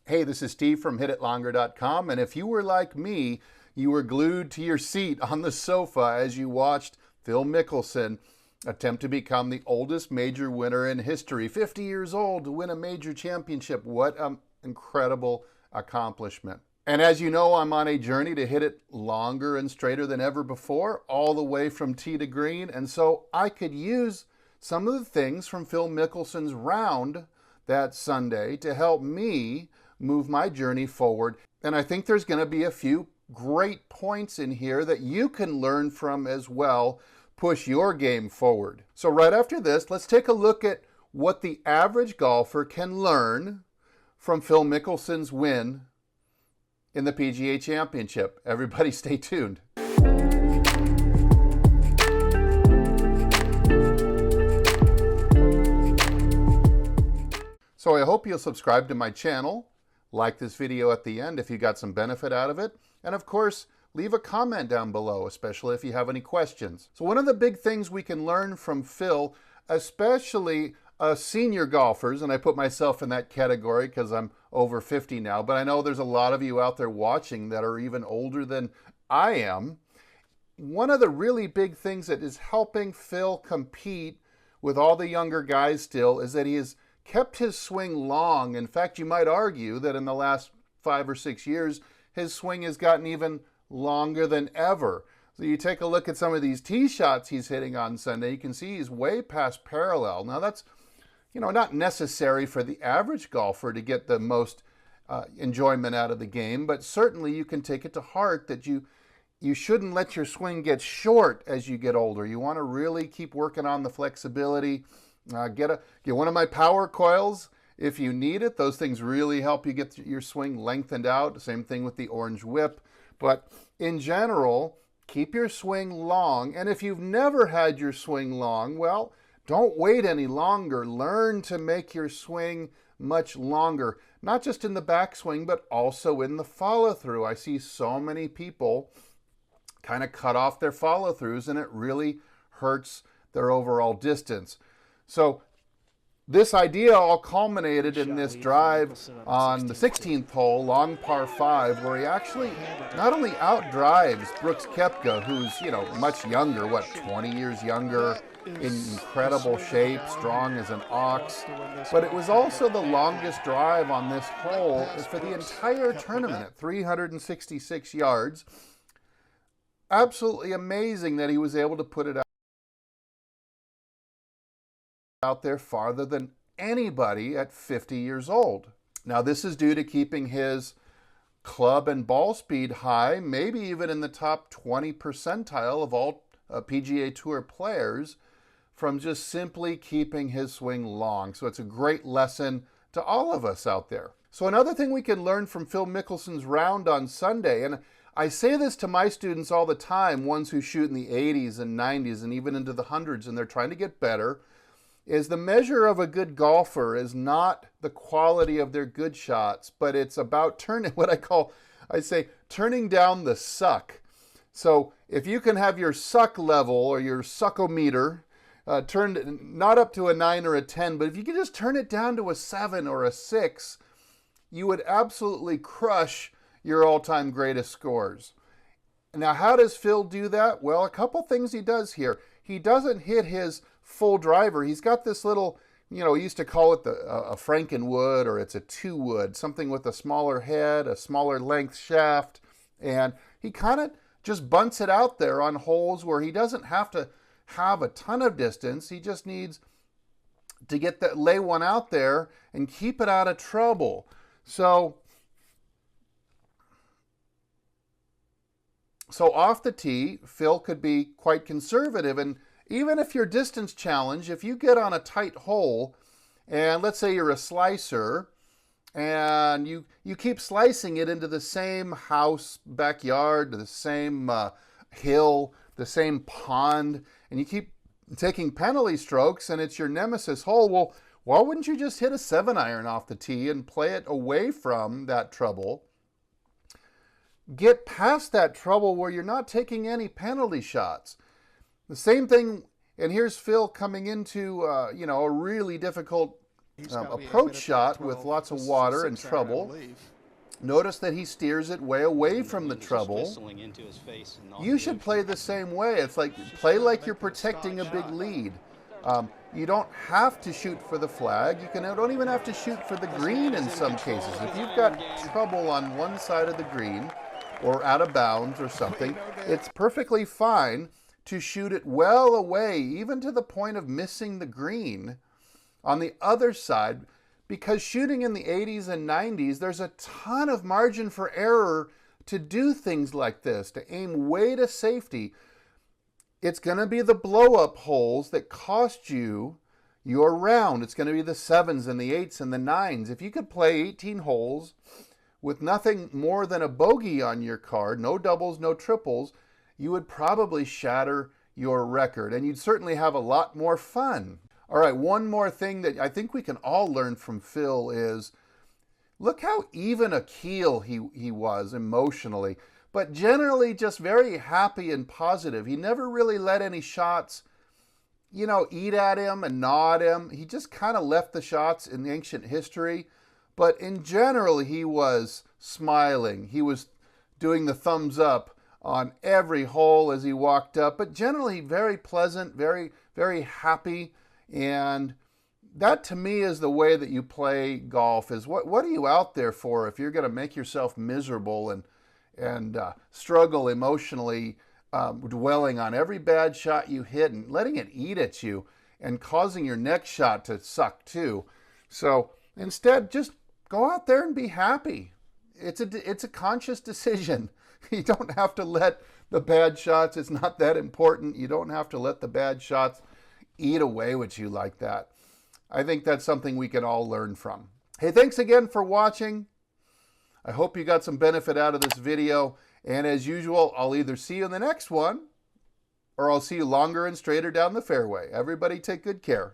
Hey, this is Steve from HitItLonger.com, and if you were like me, you were glued to your seat on the sofa as you watched Phil Mickelson attempt to become the oldest major winner in history. 50 years old to win a major championship. What an incredible accomplishment. And as you know, I'm on a journey to hit it longer and straighter than ever before, all the way from tee to green, and so I could use some of the things from Phil Mickelson's round that Sunday to help me move my journey forward. And I think there's going to be a few great points in here that you can learn from as well, push your game forward. So right after this, let's take a look at what the average golfer can learn from Phil Mickelson's win in the PGA Championship. Everybody stay tuned. So I hope you'll subscribe to my channel. Like this video at the end if you got some benefit out of it. And of course, leave a comment down below, especially if you have any questions. So one of the big things we can learn from Phil, especially senior golfers, and I put myself in that category because I'm over 50 now, but I know there's a lot of you out there watching that are even older than I am. One of the really big things that is helping Phil compete with all the younger guys still is that he has kept his swing long. In fact, you might argue that in the last 5 or 6 years, his swing has gotten even longer than ever. So you take a look at some of these tee shots he's hitting on Sunday, you can see he's way past parallel. Now that's, not necessary for the average golfer to get the most enjoyment out of the game, but certainly you can take it to heart that you shouldn't let your swing get short as you get older. You want to really keep working on the flexibility. Get one of my power coils if you need it. Those things really help you get your swing lengthened out. Same thing with the orange whip. But in general, keep your swing long. And if you've never had your swing long, well, don't wait any longer. Learn to make your swing much longer. Not just in the backswing, but also in the follow-through. I see so many people kind of cut off their follow-throughs, and it really hurts their overall distance. So this idea all culminated in this drive on the 16th hole, long par 5, where he actually not only outdrives Brooks Koepka, who's, much younger, 20 years younger, in incredible shape, strong as an ox, but it was also the longest drive on this hole for the entire tournament at 366 yards. Absolutely amazing that he was able to put it out there farther than anybody at 50 years old. Now this is due to keeping his club and ball speed high, maybe even in the top 20 percentile of all PGA Tour players, from just simply keeping his swing long. So it's a great lesson to all of us out there. So another thing we can learn from Phil Mickelson's round on Sunday, and I say this to my students all the time, ones who shoot in the 80s and 90s and even into the hundreds, and they're trying to get better, is the measure of a good golfer is not the quality of their good shots, but it's about turning, I say turning down the suck. So if you can have your suck level or your suckometer turned not up to a 9 or a 10, but if you can just turn it down to a 7 or a 6, you would absolutely crush your all-time greatest scores. Now, how does Phil do that? Well, a couple things he does here. He doesn't hit his full driver. He's got this little, he used to call it a Frankenwood, or it's a 2-wood, something with a smaller head, a smaller length shaft, and he kind of just bunts it out there on holes where he doesn't have to have a ton of distance. He just needs to lay one out there and keep it out of trouble. So off the tee, Phil could be quite conservative, and even if you're distance challenged, if you get on a tight hole, and let's say you're a slicer, and you keep slicing it into the same house, backyard, the same hill, the same pond, and you keep taking penalty strokes, and it's your nemesis hole, well, why wouldn't you just hit a 7-iron off the tee and play it away from that trouble? Get past that trouble where you're not taking any penalty shots. The same thing, and here's Phil coming into a really difficult approach shot with lots of water and trouble. Notice that he steers it way away from the trouble. You should play the same way. It's like, play like you're protecting a big lead. You don't have to shoot for the flag. You don't even have to shoot for the green in some cases. If you've got trouble on one side of the green or out of bounds or something, it's perfectly fine to shoot it well away, even to the point of missing the green on the other side, because shooting in the 80s and 90s, there's a ton of margin for error to do things like this, to aim way to safety. It's going to be the blow-up holes that cost you your round. It's going to be the 7s and the 8s and the 9s. If you could play 18 holes with nothing more than a bogey on your card, no doubles, no triples, you would probably shatter your record, and you'd certainly have a lot more fun. All right, one more thing that I think we can all learn from Phil is, look how even a keel he was emotionally, but generally just very happy and positive. He never really let any shots, eat at him and gnaw at him. He just kind of left the shots in ancient history. But in general, he was smiling. He was doing the thumbs up on every hole as he walked up, but generally very pleasant, very, very happy. And that to me is the way that you play golf, is what are you out there for if you're going to make yourself miserable and struggle emotionally, dwelling on every bad shot you hit and letting it eat at you and causing your next shot to suck too. So instead, just go out there and be happy. It's a conscious decision. You don't have to let the bad shots, it's not that important. You don't have to let the bad shots eat away with you like that. I think that's something we can all learn from. Hey, thanks again for watching. I hope you got some benefit out of this video. And as usual, I'll either see you in the next one, or I'll see you longer and straighter down the fairway. Everybody take good care.